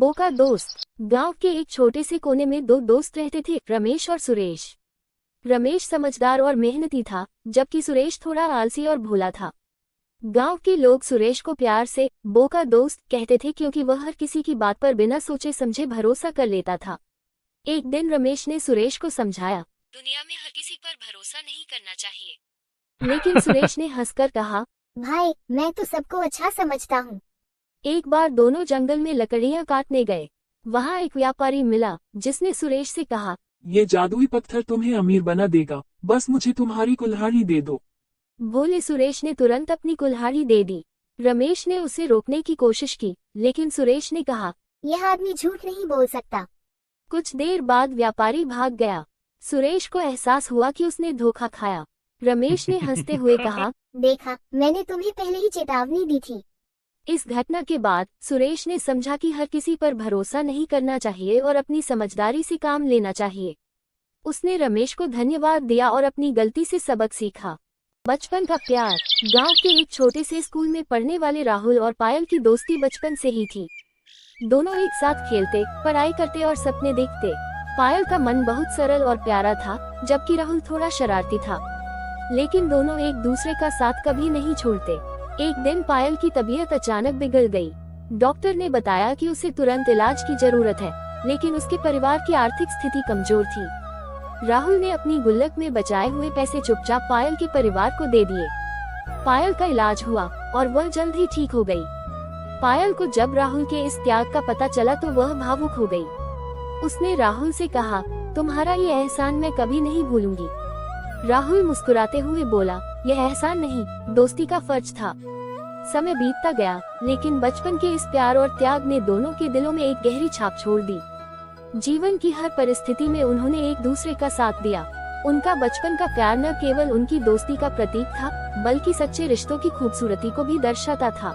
बोका दोस्त। गांव के एक छोटे से कोने में दो दोस्त रहते थे, रमेश और सुरेश। रमेश समझदार और मेहनती था, जबकि सुरेश थोड़ा आलसी और भोला था। गांव के लोग सुरेश को प्यार से बोका दोस्त कहते थे, क्योंकि वह हर किसी की बात पर बिना सोचे समझे भरोसा कर लेता था। एक दिन रमेश ने सुरेश को समझाया, दुनिया में हर किसी पर भरोसा नहीं करना चाहिए। लेकिन सुरेश ने हंसकर कहा, भाई मैं तो सबको अच्छा समझता हूँ। एक बार दोनों जंगल में लकड़ियां काटने गए। वहां एक व्यापारी मिला, जिसने सुरेश से कहा, ये जादुई पत्थर तुम्हें अमीर बना देगा, बस मुझे तुम्हारी कुल्हाड़ी दे दो। बोले सुरेश ने तुरंत अपनी कुल्हाड़ी दे दी। रमेश ने उसे रोकने की कोशिश की, लेकिन सुरेश ने कहा, यह आदमी झूठ नहीं बोल सकता। कुछ देर बाद व्यापारी भाग गया। सुरेश को एहसास हुआ कि उसने धोखा खाया। रमेश ने हंसते हुए कहा, देखा, मैंने तुम्हें पहले ही चेतावनी दी थी। इस घटना के बाद सुरेश ने समझा कि हर किसी पर भरोसा नहीं करना चाहिए और अपनी समझदारी से काम लेना चाहिए। उसने रमेश को धन्यवाद दिया और अपनी गलती से सबक सीखा। बचपन का प्यार। गांव के एक छोटे से स्कूल में पढ़ने वाले राहुल और पायल की दोस्ती बचपन से ही थी। दोनों एक साथ खेलते, पढ़ाई करते और सपने देखते। पायल का मन बहुत सरल और प्यारा था, जबकि राहुल थोड़ा शरारती था। लेकिन दोनों एक दूसरे का साथ कभी नहीं छोड़ते। एक दिन पायल की तबीयत अचानक बिगड़ गई। डॉक्टर ने बताया कि उसे तुरंत इलाज की जरूरत है, लेकिन उसके परिवार की आर्थिक स्थिति कमजोर थी। राहुल ने अपनी गुल्लक में बचाए हुए पैसे चुपचाप पायल के परिवार को दे दिए। पायल का इलाज हुआ और वह जल्द ही ठीक हो गई। पायल को जब राहुल के इस त्याग का पता चला तो वह भावुक हो गई। उसने राहुल से कहा, तुम्हारा ये एहसान मैं कभी नहीं भूलूंगी। राहुल मुस्कुराते हुए बोला, यह एहसान नहीं, दोस्ती का फर्ज था। समय बीतता गया, लेकिन बचपन के इस प्यार और त्याग ने दोनों के दिलों में एक गहरी छाप छोड़ दी। जीवन की हर परिस्थिति में उन्होंने एक दूसरे का साथ दिया। उनका बचपन का प्यार न केवल उनकी दोस्ती का प्रतीक था, बल्कि सच्चे रिश्तों की खूबसूरती को भी दर्शाता था।